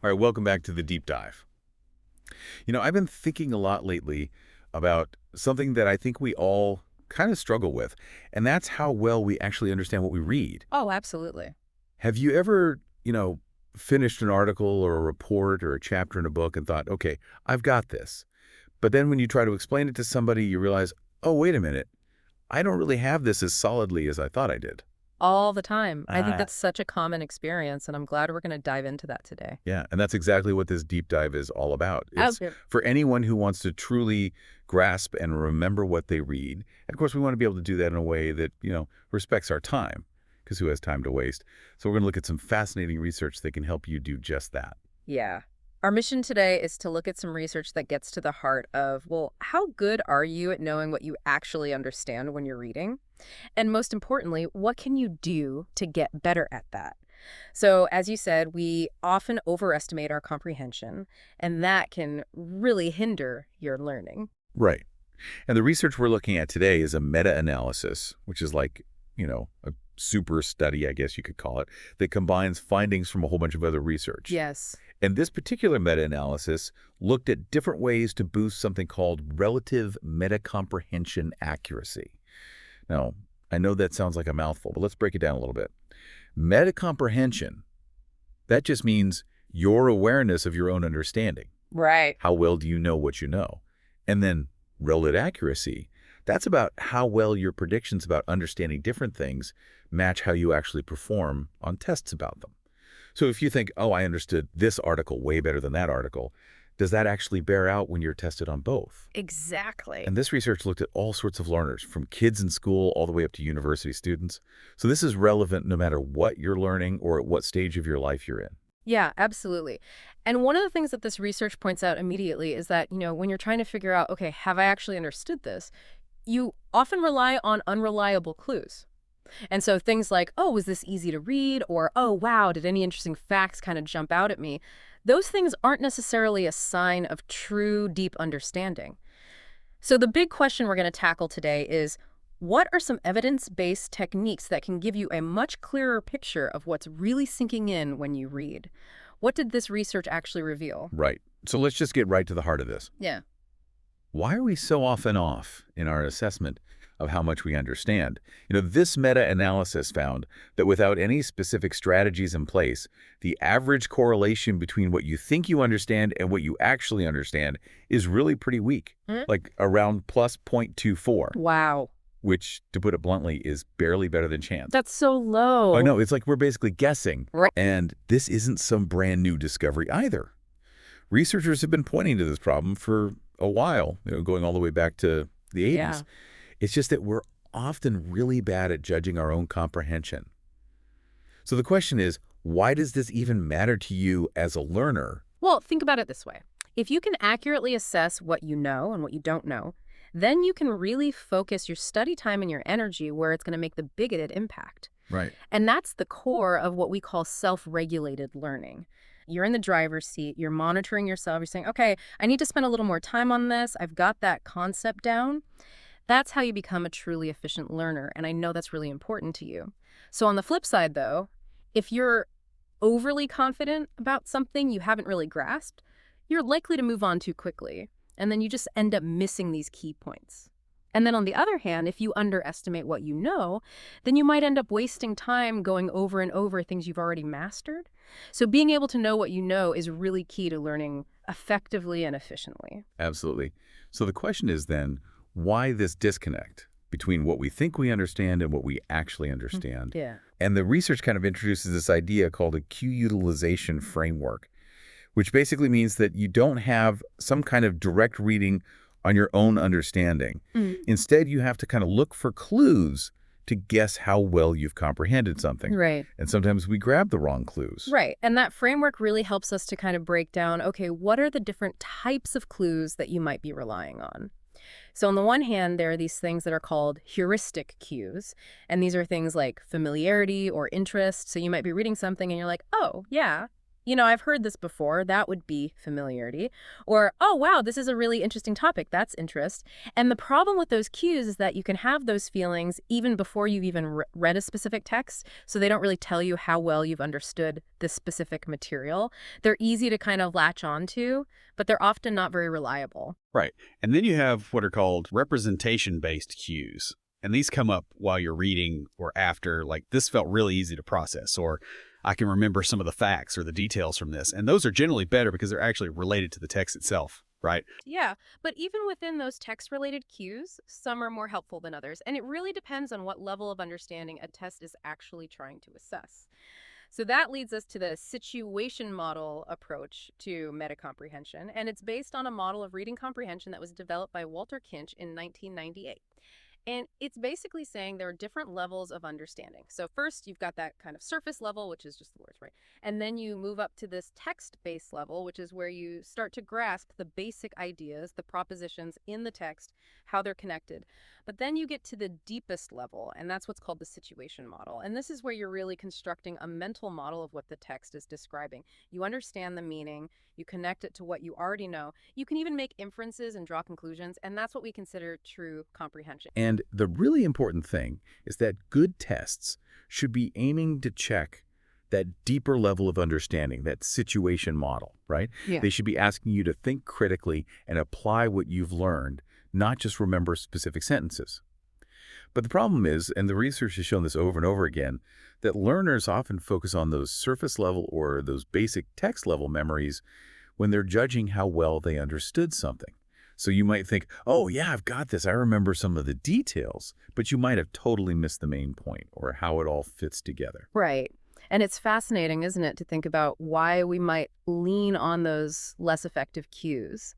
All right, welcome back to the deep dive. I've been thinking a lot lately about something that I think we all kind of struggle with, and that's how well we actually understand what we read. Oh, absolutely. Have you ever, finished an article or a report or a chapter in a book and thought, okay, I've got this. But then when you try to explain it to somebody, you realize, oh, wait a minute, I don't really have this as solidly as I thought I did. All the time. I think Ah, that's such a common experience, and I'm glad we're going to dive into that today. yeah, and that's exactly what this deep dive is all about. It's Yep. for anyone who wants to truly grasp and remember what they read. And of course, we want to be able to do that in a way that, respects our time, because who has time to waste? So we're going to look at some fascinating research that can help you do just that. Yeah. Our mission today is to look at some research that gets to the heart of, well, how good are you at knowing what you actually understand when you're reading? And most importantly, what can you do to get better at that? So, as you said, we often overestimate our comprehension, and that can really hinder your learning. Right. And the research we're looking at today is a meta-analysis, which is like, a super study, I guess you could call it, that combines findings from a whole bunch of other research. Yes. And this particular meta-analysis looked at different ways to boost something called relative metacomprehension accuracy. Now, I know that sounds like a mouthful, but let's break it down a little bit. Metacomprehension, that just means your awareness of your own understanding. Right. How well do you know what you know? And then relative accuracy, that's about how well your predictions about understanding different things match how you actually perform on tests about them. So if you think, oh, I understood this article way better than that article, does that actually bear out when you're tested on both? Exactly. And this research looked at all sorts of learners, from kids in school all the way up to university students. So this is relevant no matter what you're learning or at what stage of your life you're in. Yeah, absolutely. And one of the things that this research points out immediately is that, when you're trying to figure out, okay, have I actually understood this? You often rely on unreliable clues. And so things like, oh, was this easy to read? Or, oh, wow, did any interesting facts kind of jump out at me? Those things aren't necessarily a sign of true, deep understanding. So the big question we're going to tackle today is, what are some evidence-based techniques that can give you a much clearer picture of what's really sinking in when you read? What did this research actually reveal? Right. So let's just get right to the heart of this. Yeah. Why are we so often off in our assessment of how much we understand? This meta-analysis found that without any specific strategies in place, the average correlation between what you think you understand and what you actually understand is really pretty weak, Hmm? like around plus 0.24, Wow. which, to put it bluntly, is barely better than chance. That's so Oh, low. no, it's like we're basically guessing. Right. And this isn't some brand new discovery either. Researchers have been pointing to this problem for a while, going all the way back to the 80s. Yeah. It's just that we're often really bad at judging our own comprehension. So the question is, why does this even matter to you as a learner? Well, think about it this way. If you can accurately assess what you know and what you don't know, then you can really focus your study time and your energy where it's going to make the biggest impact. Right. And that's the core of what we call self-regulated learning. You're in the driver's seat, you're monitoring yourself, you're saying, okay, I need to spend a little more time on this, I've got that concept down. That's how you become a truly efficient learner, and I know that's really important to you. So on the flip side, though, if you're overly confident about something you haven't really grasped, you're likely to move on too quickly, and then you just end up missing these key points. And then on the other hand, if you underestimate what you know, then you might end up wasting time going over and over things you've already mastered. So being able to know what you know is really key to learning effectively and efficiently. Absolutely. So the question is then, why this disconnect between what we think we understand and what we actually understand? Yeah. And the research kind of introduces this idea called a cue utilization framework, which basically means that you don't have some kind of direct reading on your own understanding. Instead, you have to kind of look for clues to guess how well you've comprehended something. Right. And sometimes we grab the wrong clues. Right. And that framework really helps us to kind of break down, okay, what are the different types of clues that you might be relying on? So on the one hand, there are these things that are called heuristic cues. And these are things like familiarity or interest. So you might be reading something and you're like, oh, yeah, I've heard this before. That would be familiarity. Or, oh, wow, this is a really interesting topic. That's interest. And the problem with those cues is that you can have those feelings even before you've even read a specific text. So they don't really tell you how well you've understood this specific material. They're easy to kind of latch onto, but they're often not very reliable. Right. And then you have what are called representation-based cues. And these come up while you're reading or after, like this felt really easy to process, or I can remember some of the facts or the details from this. And those are generally better because they're actually related to the text itself, right? Yeah, but even within those text-related cues, some are more helpful than others, and it really depends on what level of understanding a test is actually trying to assess. So that leads us to the situation model approach to metacomprehension, and it's based on a model of reading comprehension that was developed by Walter Kinch in 1998. And it's basically saying there are different levels of understanding. So first, you've got that kind of surface level, which is just the words, right? And then you move up to this text-based level, which is where you start to grasp the basic ideas, the propositions in the text, how they're connected. But then you get to the deepest level, and that's what's called the situation model. And this is where you're really constructing a mental model of what the text is describing. You understand the meaning, you connect it to what you already know. You can even make inferences and draw conclusions, and that's what we consider true comprehension. And the really important thing is that good tests should be aiming to check that deeper level of understanding, that situation model, right? Yeah. They should be asking you to think critically and apply what you've learned, not just remember specific sentences. But the problem is, and the research has shown this over and over again, that learners often focus on those surface level or those basic text level memories when they're judging how well they understood something. So you might think, oh yeah, I've got this. I remember some of the details, but you might have totally missed the main point or how it all fits together. Right. And it's fascinating, isn't it, to think about why we might lean on those less effective cues.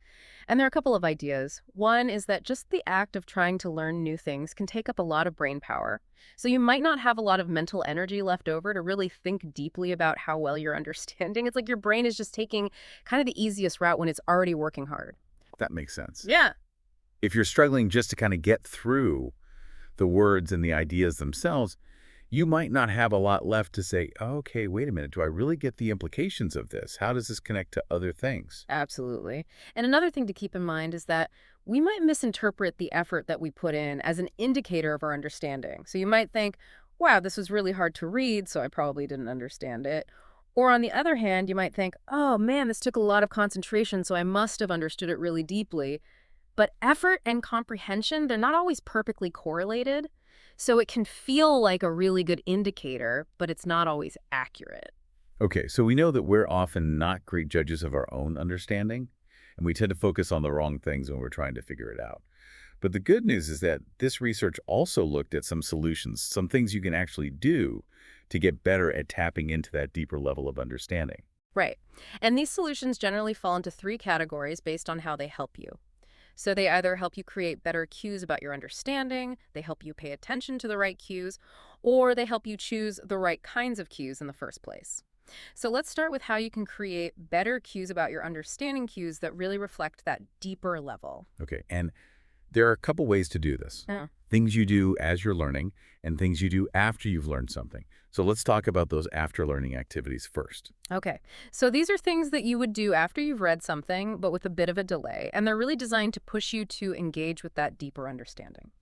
And there are a couple of ideas. One is that just the act of trying to learn new things can take up a lot of brain power. So you might not have a lot of mental energy left over to really think deeply about how well you're understanding. It's like your brain is just taking kind of the easiest route when it's already working hard. That makes sense. Yeah. If you're struggling just to kind of get through the words and the ideas themselves, you might not have a lot left to say, okay, wait a minute, do I really get the implications of this? How does this connect to other things? Absolutely. And another thing to keep in mind is that we might misinterpret the effort that we put in as an indicator of our understanding. So you might think, wow, this was really hard to read, so I probably didn't understand it. Or on the other hand, you might think, oh man, this took a lot of concentration, so I must have understood it really deeply. But effort and comprehension, they're not always perfectly correlated. So it can feel like a really good indicator, but it's not always accurate. Okay, so we know that we're often not great judges of our own understanding, and we tend to focus on the wrong things when we're trying to figure it out. But the good news is that this research also looked at some solutions, some things you can actually do to get better at tapping into that deeper level of understanding. Right. And these solutions generally fall into three categories based on how they help you. So they either help you create better cues about your understanding, they help you pay attention to the right cues, or they help you choose the right kinds of cues in the first place. So let's start with how you can create better cues about your understanding cues that really reflect that deeper level. Okay, and there are a couple ways to do this. Yeah. Things you do as you're learning and things you do after you've learned something. So let's talk about those after learning activities first. Okay, so these are things that you would do after you've read something, but with a bit of a delay, and they're really designed to push you to engage with that deeper understanding.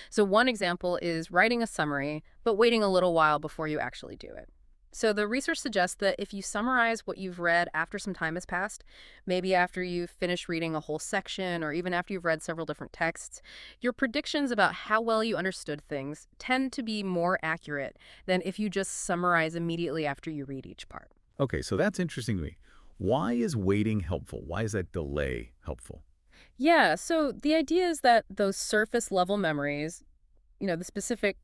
So one example is writing a summary, but waiting a little while before you actually do it. So the research suggests that if you summarize what you've read after some time has passed, maybe after you've finished reading a whole section or even after you've read several different texts, your predictions about how well you understood things tend to be more accurate than if you just summarize immediately after you read each part. Okay, so that's interesting to me. Why is waiting helpful? Why is that delay helpful? Yeah, so the idea is that those surface level memories, the specific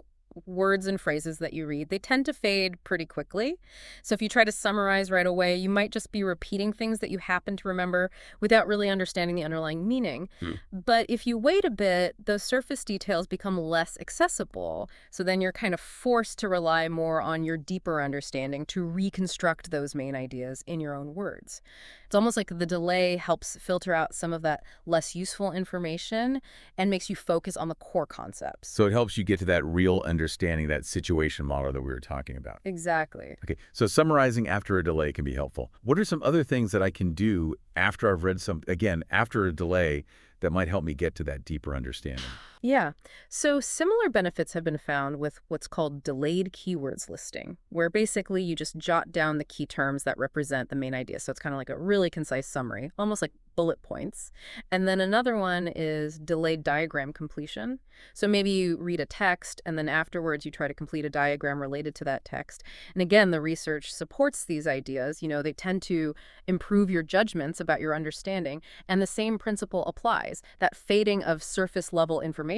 words and phrases that you read, they tend to fade pretty quickly. So if you try to summarize right away, you might just be repeating things that you happen to remember without really understanding the underlying meaning. But if you wait a bit, those surface details become less accessible. So then you're kind of forced to rely more on your deeper understanding to reconstruct those main ideas in your own words. It's almost like the delay helps filter out some of that less useful information and makes you focus on the core concepts. So it helps you get to that real understanding understanding that situation model that we were talking about. Exactly. Okay, so summarizing after a delay can be helpful. What are some other things that I can do after I've read again, after a delay, that might help me get to that deeper understanding? Yeah. So similar benefits have been found with what's called delayed keywords listing, where basically you just jot down the key terms that represent the main idea. So it's kind of like a really concise summary, almost like bullet points. And then another one is delayed diagram completion. So maybe you read a text and then afterwards you try to complete a diagram related to that text. And again, the research supports these ideas. They tend to improve your judgments about your understanding. And the same principle applies. That fading of surface level information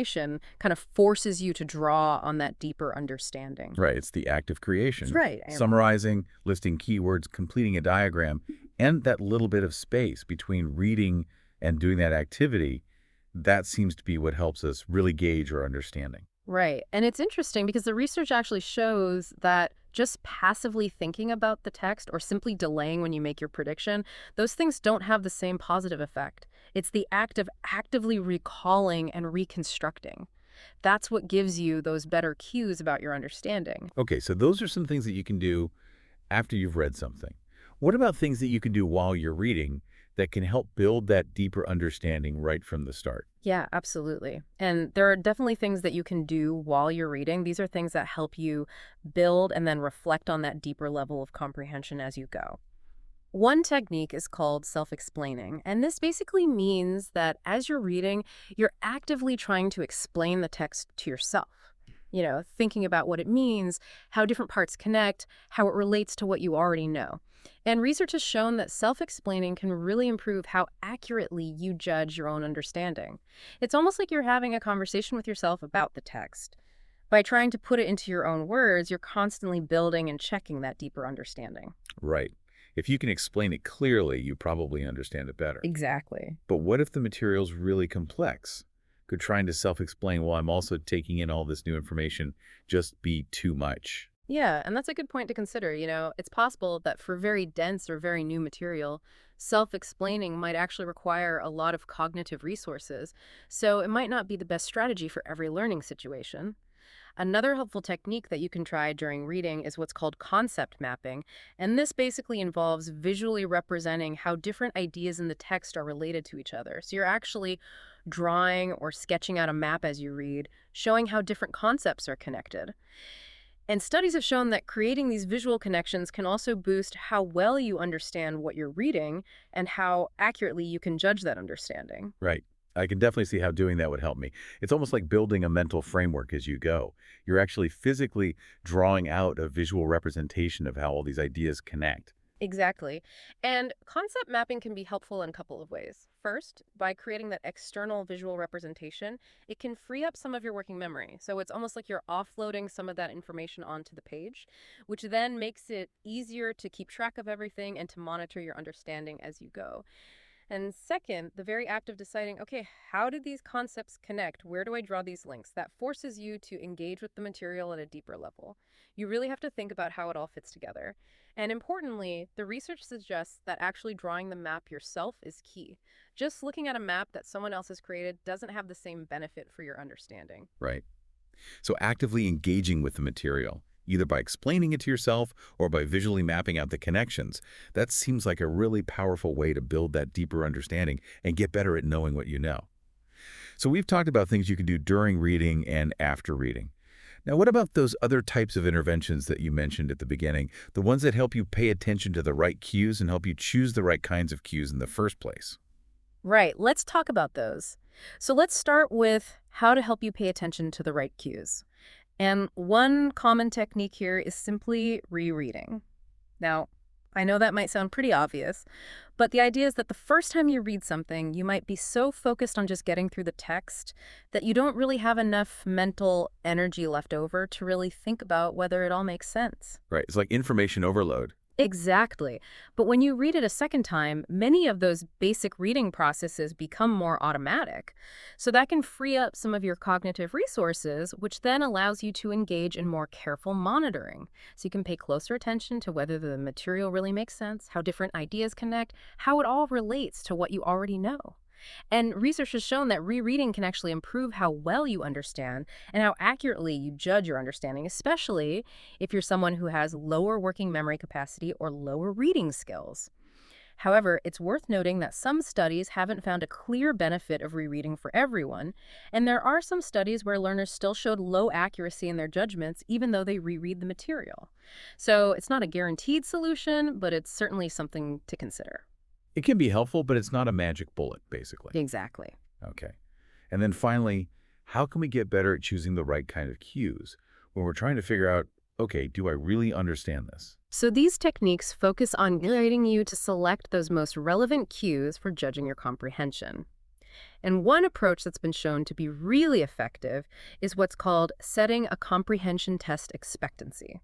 kind of forces you to draw on that deeper understanding. Right, it's the act of creation. That's right. Summarizing, listing keywords, completing a diagram, and that little bit of space between reading and doing that activity, that seems to be what helps us really gauge our understanding. Right. And it's interesting because the research actually shows that just passively thinking about the text or simply delaying when you make your prediction, those things don't have the same positive effect. It's the act of actively recalling and reconstructing. That's what gives you those better cues about your understanding. Okay, so those are some things that you can do after you've read something. What about things that you can do while you're reading that can help build that deeper understanding right from the start? Yeah, absolutely. And there are definitely things that you can do while you're reading. These are things that help you build and then reflect on that deeper level of comprehension as you go. One technique is called self-explaining, and this basically means that as you're reading, you're actively trying to explain the text to yourself. Thinking about what it means, how different parts connect, how it relates to what you already know. And research has shown that self-explaining can really improve how accurately you judge your own understanding. It's almost like you're having a conversation with yourself about the text. By trying to put it into your own words, you're constantly building and checking that deeper understanding. Right. If you can explain it clearly, you probably understand it better. Exactly. But what if the material's really complex? Could trying to self-explain while I'm also taking in all this new information just be too much? Yeah, and that's a good point to consider. It's possible that for very dense or very new material, self-explaining might actually require a lot of cognitive resources, so it might not be the best strategy for every learning situation. Another helpful technique that you can try during reading is what's called concept mapping, and this basically involves visually representing how different ideas in the text are related to each other. So you're actually drawing or sketching out a map as you read, showing how different concepts are connected. And studies have shown that creating these visual connections can also boost how well you understand what you're reading and how accurately you can judge that understanding. Right. I can definitely see how doing that would help me. It's almost like building a mental framework as you go. You're actually physically drawing out a visual representation of how all these ideas connect. Exactly. And concept mapping can be helpful in a couple of ways. First, by creating that external visual representation, it can free up some of your working memory. So it's almost like you're offloading some of that information onto the page, which then makes it easier to keep track of everything and to monitor your understanding as you go. And second, the very act of deciding, okay, how do these concepts connect? Where do I draw these links? That forces you to engage with the material at a deeper level. You really have to think about how it all fits together. And importantly, the research suggests that actually drawing the map yourself is key. Just looking at a map that someone else has created doesn't have the same benefit for your understanding. Right. So actively engaging with the material, either by explaining it to yourself or by visually mapping out the connections, that seems like a really powerful way to build that deeper understanding and get better at knowing what you know. So we've talked about things you can do during reading and after reading. Now, what about those other types of interventions that you mentioned at the beginning, the ones that help you pay attention to the right cues and help you choose the right kinds of cues in the first place? Right, let's talk about those. So let's start with how to help you pay attention to the right cues. And one common technique here is simply rereading. Now, I know that might sound pretty obvious, but the idea is that the first time you read something, you might be so focused on just getting through the text that you don't really have enough mental energy left over to really think about whether it all makes sense. Right. It's like information overload. Exactly. But when you read it a second time, many of those basic reading processes become more automatic. So that can free up some of your cognitive resources, which then allows you to engage in more careful monitoring. So you can pay closer attention to whether the material really makes sense, how different ideas connect, how it all relates to what you already know. And research has shown that rereading can actually improve how well you understand and how accurately you judge your understanding, especially if you're someone who has lower working memory capacity or lower reading skills. However, it's worth noting that some studies haven't found a clear benefit of rereading for everyone, and there are some studies where learners still showed low accuracy in their judgments even though they reread the material. So it's not a guaranteed solution, but it's certainly something to consider. It can be helpful, but it's not a magic bullet, basically. Exactly. Okay. And then finally, how can we get better at choosing the right kind of cues when we're trying to figure out, okay, do I really understand this? So these techniques focus on guiding you to select those most relevant cues for judging your comprehension. And one approach that's been shown to be really effective is what's called setting a comprehension test expectancy.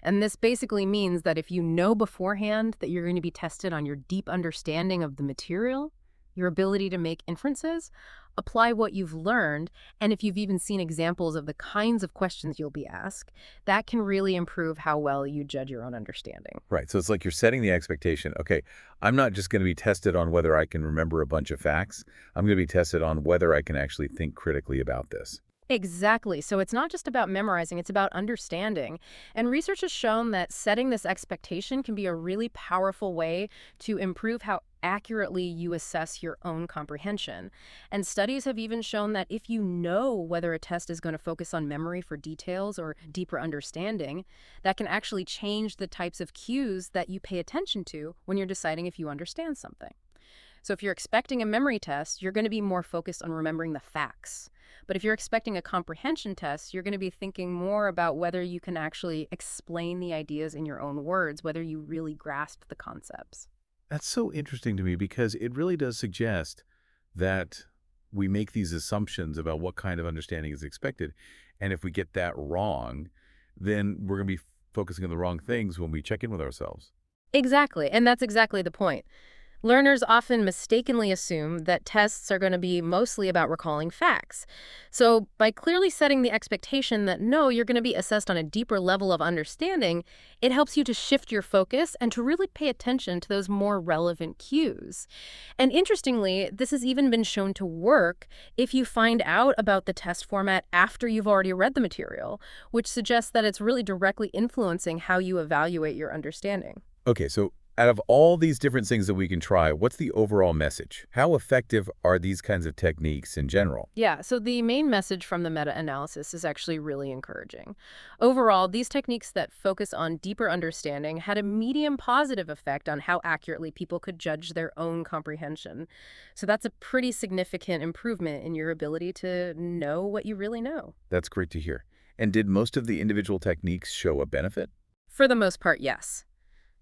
And this basically means that if you know beforehand that you're going to be tested on your deep understanding of the material, your ability to make inferences, apply what you've learned, and if you've even seen examples of the kinds of questions you'll be asked, that can really improve how well you judge your own understanding. Right. So it's like you're setting the expectation. Okay, I'm not just going to be tested on whether I can remember a bunch of facts. I'm going to be tested on whether I can actually think critically about this. Exactly. So it's not just about memorizing, it's about understanding. And research has shown that setting this expectation can be a really powerful way to improve how accurately you assess your own comprehension. And studies have even shown that if you know whether a test is going to focus on memory for details or deeper understanding, that can actually change the types of cues that you pay attention to when you're deciding if you understand something. So if you're expecting a memory test, you're going to be more focused on remembering the facts. But if you're expecting a comprehension test, you're going to be thinking more about whether you can actually explain the ideas in your own words, whether you really grasp the concepts. That's so interesting to me because it really does suggest that we make these assumptions about what kind of understanding is expected. And if we get that wrong, then we're going to be focusing on the wrong things when we check in with ourselves. Exactly, and that's exactly the point. Learners often mistakenly assume that tests are going to be mostly about recalling facts. So by clearly setting the expectation that no, you're going to be assessed on a deeper level of understanding, it helps you to shift your focus and to really pay attention to those more relevant cues. And interestingly, this has even been shown to work if you find out about the test format after you've already read the material, which suggests that it's really directly influencing how you evaluate your understanding. Okay, so out of all these different things that we can try, what's the overall message? How effective are these kinds of techniques in general? Yeah, so the main message from the meta-analysis is actually really encouraging. Overall, these techniques that focus on deeper understanding had a medium positive effect on how accurately people could judge their own comprehension. So that's a pretty significant improvement in your ability to know what you really know. That's great to hear. And did most of the individual techniques show a benefit? For the most part, yes.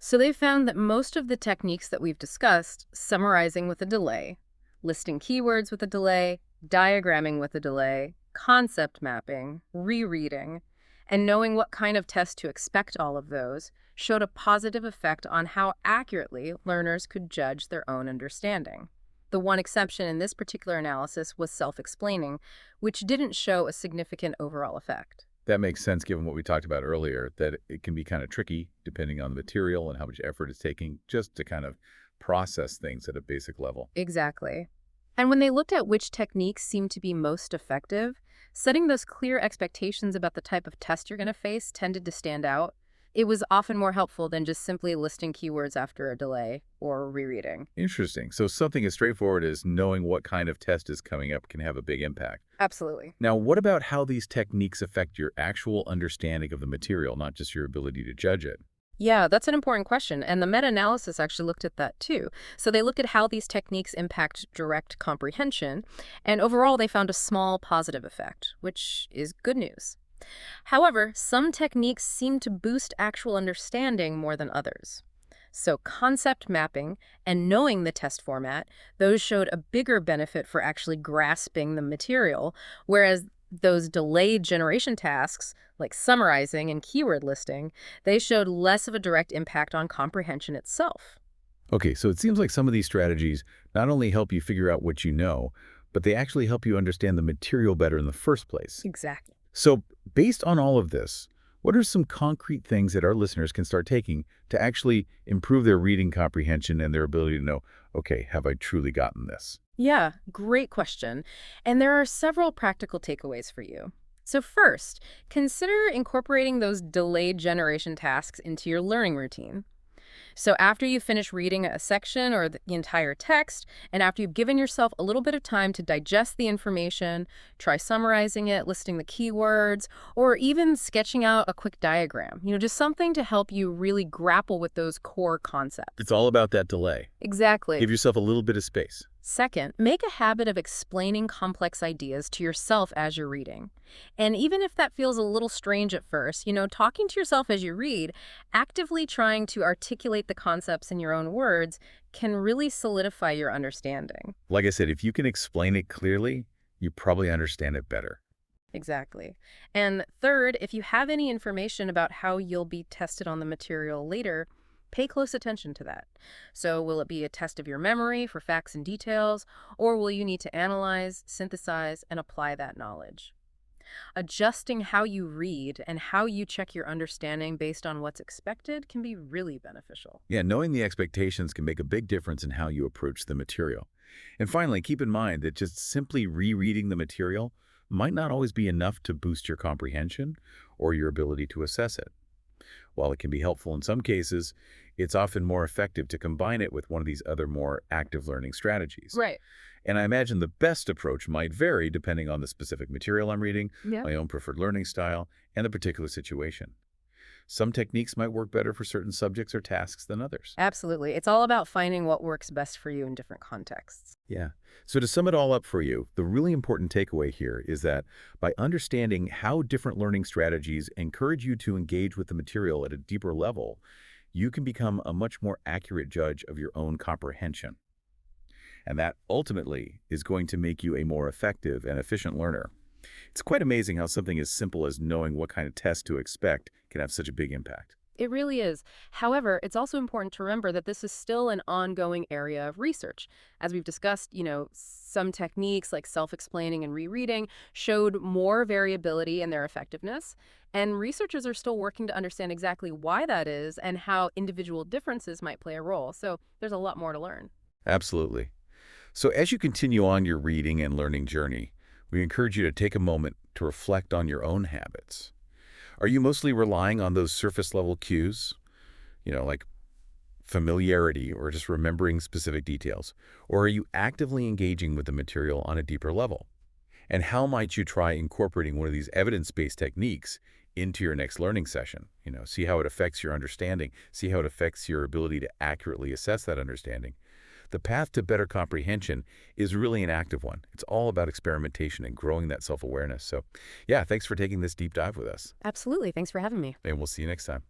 So they found that most of the techniques that we've discussed, summarizing with a delay, listing keywords with a delay, diagramming with a delay, concept mapping, rereading, and knowing what kind of test to expect all of those, showed a positive effect on how accurately learners could judge their own understanding. The one exception in this particular analysis was self-explaining, which didn't show a significant overall effect. That makes sense given what we talked about earlier, that it can be kind of tricky depending on the material and how much effort it's taking just to kind of process things at a basic level. Exactly. And when they looked at which techniques seemed to be most effective, setting those clear expectations about the type of test you're going to face tended to stand out. It was often more helpful than just simply listing keywords after a delay or rereading. Interesting. So something as straightforward as knowing what kind of test is coming up can have a big impact. Absolutely. Now, what about how these techniques affect your actual understanding of the material, not just your ability to judge it? Yeah, that's an important question, and the meta-analysis actually looked at that too. So they looked at how these techniques impact direct comprehension, and overall they found a small positive effect, which is good news. However, some techniques seem to boost actual understanding more than others. So concept mapping and knowing the test format, those showed a bigger benefit for actually grasping the material, whereas those delayed generation tasks, like summarizing and keyword listing, they showed less of a direct impact on comprehension itself. Okay, so it seems like some of these strategies not only help you figure out what you know, but they actually help you understand the material better in the first place. Exactly. So based on all of this, What are some concrete things that our listeners can start taking to actually improve their reading comprehension and their ability to know, okay, have I truly gotten this? Yeah, great question. And there are several practical takeaways for you. So first, consider incorporating those delayed generation tasks into your learning routine. So after you finish reading a section or the entire text, and after you've given yourself a little bit of time to digest the information, try summarizing it, listing the keywords, or even sketching out a quick diagram. Just something to help you really grapple with those core It's concepts. all about that delay. Exactly. Give yourself a little bit of space. Second, make a habit of explaining complex ideas to yourself as you're reading. And even if that feels a little strange at first, talking to yourself as you read, actively trying to articulate the concepts in your own words can really solidify your understanding. Like I said, if you can explain it clearly, you probably understand it better. Exactly. And third, if you have any information about how you'll be tested on the material later, pay close attention to that. So will it be a test of your memory for facts and details, or will you need to analyze, synthesize, and apply that knowledge? Adjusting how you read and how you check your understanding based on what's expected can be really beneficial. Yeah, knowing the expectations can make a big difference in how you approach the material. And finally, keep in mind that just simply rereading the material might not always be enough to boost your comprehension or your ability to assess it. While it can be helpful in some cases, it's often more effective to combine it with one of these other more active learning strategies. Right. And I imagine the best approach might vary depending on the specific material I'm reading, Yeah. my own preferred learning style, and the particular situation. Some techniques might work better for certain subjects or tasks than others. Absolutely. It's all about finding what works best for you in different contexts. Yeah. So to sum it all up for you, the really important takeaway here is that by understanding how different learning strategies encourage you to engage with the material at a deeper level, you can become a much more accurate judge of your own comprehension. And that ultimately is going to make you a more effective and efficient learner. It's quite amazing how something as simple as knowing what kind of test to expect can have such a big impact. It really is. However, it's also important to remember that this is still an ongoing area of research. As we've discussed, some techniques like self-explaining and rereading showed more variability in their effectiveness, and researchers are still working to understand exactly why that is and how individual differences might play a role. So there's a lot more to learn. Absolutely. So as you continue on your reading and learning journey, we encourage you to take a moment to reflect on your own habits. Are you mostly relying on those surface-level cues, like familiarity or just remembering specific details? Or are you actively engaging with the material on a deeper level? And how might you try incorporating one of these evidence-based techniques into your next learning session? See how it affects your understanding, see how it affects your ability to accurately assess that understanding. The path to better comprehension is really an active one. It's all about experimentation and growing that self-awareness. So, yeah, thanks for taking this deep dive with us. Absolutely. Thanks for having me. And we'll see you next time.